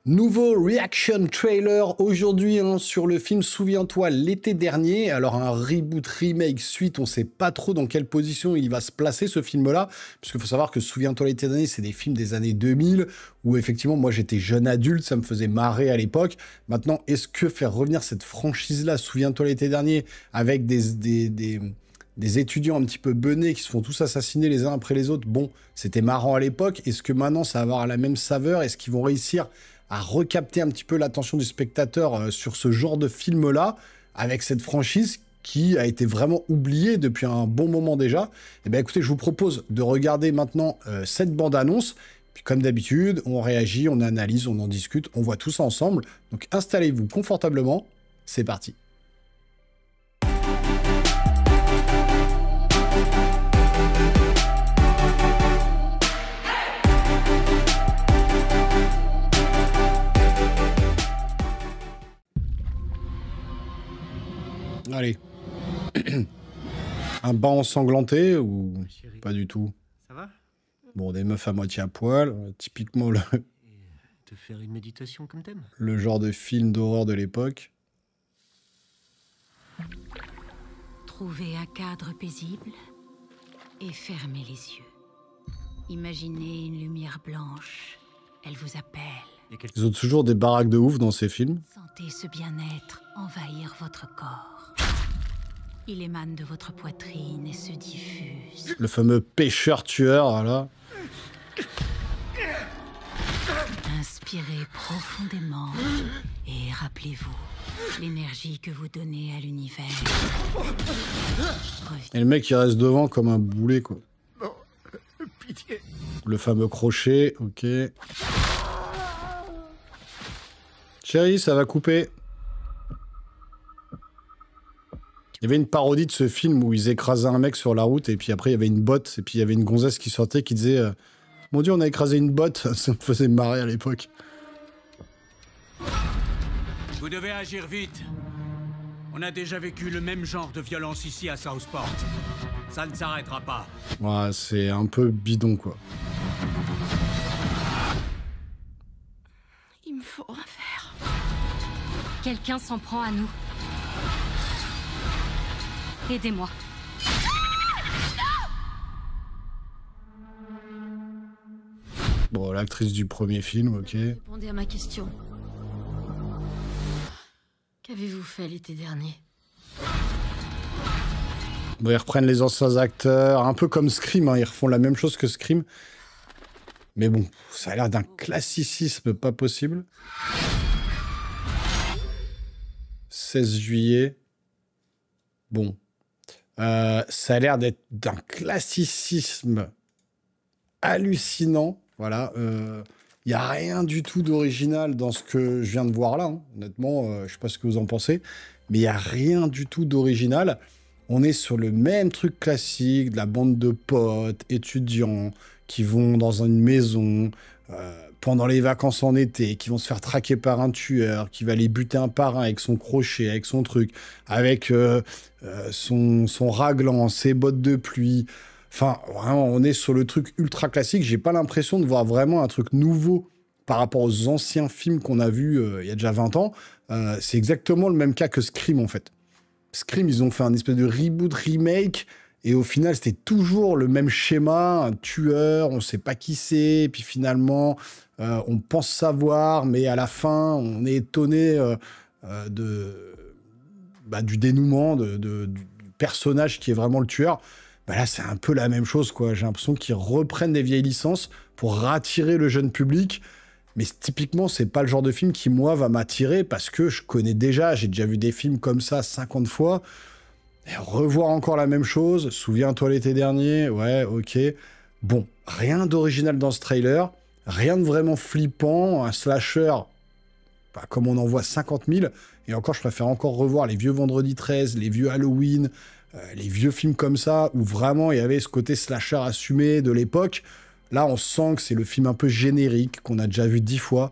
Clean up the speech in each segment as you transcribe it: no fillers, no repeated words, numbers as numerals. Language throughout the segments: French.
Nouveau reaction trailer aujourd'hui sur le film Souviens-toi l'été dernier. Alors un reboot, remake, suite, on sait pas trop dans quelle position il va se placer ce film-là. Parce qu'il faut savoir que Souviens-toi l'été dernier, c'est des films des années 2000 où effectivement moi j'étais jeune adulte, ça me faisait marrer à l'époque. Maintenant, est-ce que faire revenir cette franchise-là, Souviens-toi l'été dernier, avec des étudiants un petit peu benés qui se font tous assassiner les uns après les autres, bon, c'était marrant à l'époque. Est-ce que maintenant ça va avoir la même saveur? Est-ce qu'ils vont réussir à recapter un petit peu l'attention du spectateur sur ce genre de film-là, avec cette franchise qui a été vraiment oubliée depuis un bon moment déjà? Eh bien écoutez, je vous propose de regarder maintenant cette bande-annonce. Puis comme d'habitude, on réagit, on analyse, on en discute, on voit tout ça ensemble. Donc installez-vous confortablement, c'est parti. Allez. Un banc ensanglanté ou pas du tout? Ça va? Bon, des meufs à moitié à poil, typiquement Te faire une méditation comme thème? le genre de film d'horreur de l'époque. Trouvez un cadre paisible et fermez les yeux. Imaginez une lumière blanche. Elle vous appelle. Ils ont toujours des baraques de ouf dans ces films. Sentez ce bien-être envahir votre corps. Il émane de votre poitrine et se diffuse. Le fameux pêcheur-tueur, voilà. Inspirez profondément et rappelez-vous l'énergie que vous donnez à l'univers. Et le mec, il reste devant comme un boulet, quoi. Non, pitié. Le fameux crochet, ok. Chérie, ça va couper. Il y avait une parodie de ce film où ils écrasaient un mec sur la route et puis après il y avait une botte et puis il y avait une gonzesse qui sortait qui disait mon Dieu, on a écrasé une botte. Ça me faisait marrer à l'époque. Vous devez agir vite. On a déjà vécu le même genre de violence ici à Southport. Ça ne s'arrêtera pas. Ouais, c'est un peu bidon, quoi. Il me faut un verre. Quelqu'un s'en prend à nous. Aidez-moi. Bon, l'actrice du premier film, ok. Répondez à ma question. Qu'avez-vous fait l'été dernier? Bon, ils reprennent les anciens acteurs, un peu comme Scream, hein, ils refont la même chose que Scream. Mais bon, ça a l'air d'un classicisme pas possible. 16 juillet. Bon. Ça a l'air d'être d'un classicisme hallucinant. Voilà. Il n'y a rien du tout d'original dans ce que je viens de voir là. Hein. Honnêtement, je ne sais pas ce que vous en pensez. Mais il n'y a rien du tout d'original. On est sur le même truc classique, de la bande de potes, étudiants, qui vont dans une maison pendant les vacances en été, qui vont se faire traquer par un tueur, qui va les buter un par un avec son crochet, avec son truc, avec son raglan, ses bottes de pluie. Enfin, vraiment, on est sur le truc ultra classique. J'ai pas l'impression de voir vraiment un truc nouveau par rapport aux anciens films qu'on a vus il y a déjà 20 ans. C'est exactement le même cas que Scream, en fait. Scream, ils ont fait un espèce de reboot, remake, et au final, c'était toujours le même schéma, un tueur, on sait pas qui c'est, puis finalement, on pense savoir, mais à la fin, on est étonné du dénouement, du personnage qui est vraiment le tueur. Bah là, c'est un peu la même chose, quoi. J'ai l'impression qu'ils reprennent des vieilles licences pour rattirer le jeune public. Mais typiquement, c'est pas le genre de film qui, moi, va m'attirer parce que je connais déjà, j'ai déjà vu des films comme ça 50 fois. Et revoir encore la même chose, souviens-toi l'été dernier, ouais, ok. Bon, rien d'original dans ce trailer, rien de vraiment flippant, un slasher, bah, comme on en voit 50 000. Et encore, je préfère encore revoir les vieux Vendredi 13, les vieux Halloween, les vieux films comme ça, où vraiment il y avait ce côté slasher assumé de l'époque. Là, on sent que c'est le film un peu générique, qu'on a déjà vu 10 fois.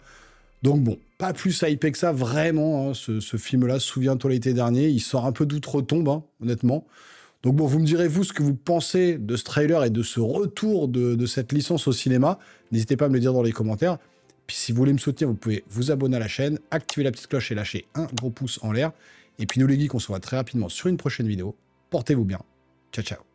Donc bon, pas plus hypé que ça, vraiment, hein, ce film-là, souviens-toi l'été dernier, il sort un peu d'outre-tombe, hein, honnêtement. Donc bon, vous me direz, vous, ce que vous pensez de ce trailer et de ce retour de cette licence au cinéma. N'hésitez pas à me le dire dans les commentaires. Puis si vous voulez me soutenir, vous pouvez vous abonner à la chaîne, activer la petite cloche et lâcher un gros pouce en l'air. Et puis nous les geeks, on se voit très rapidement sur une prochaine vidéo. Portez-vous bien. Ciao, ciao.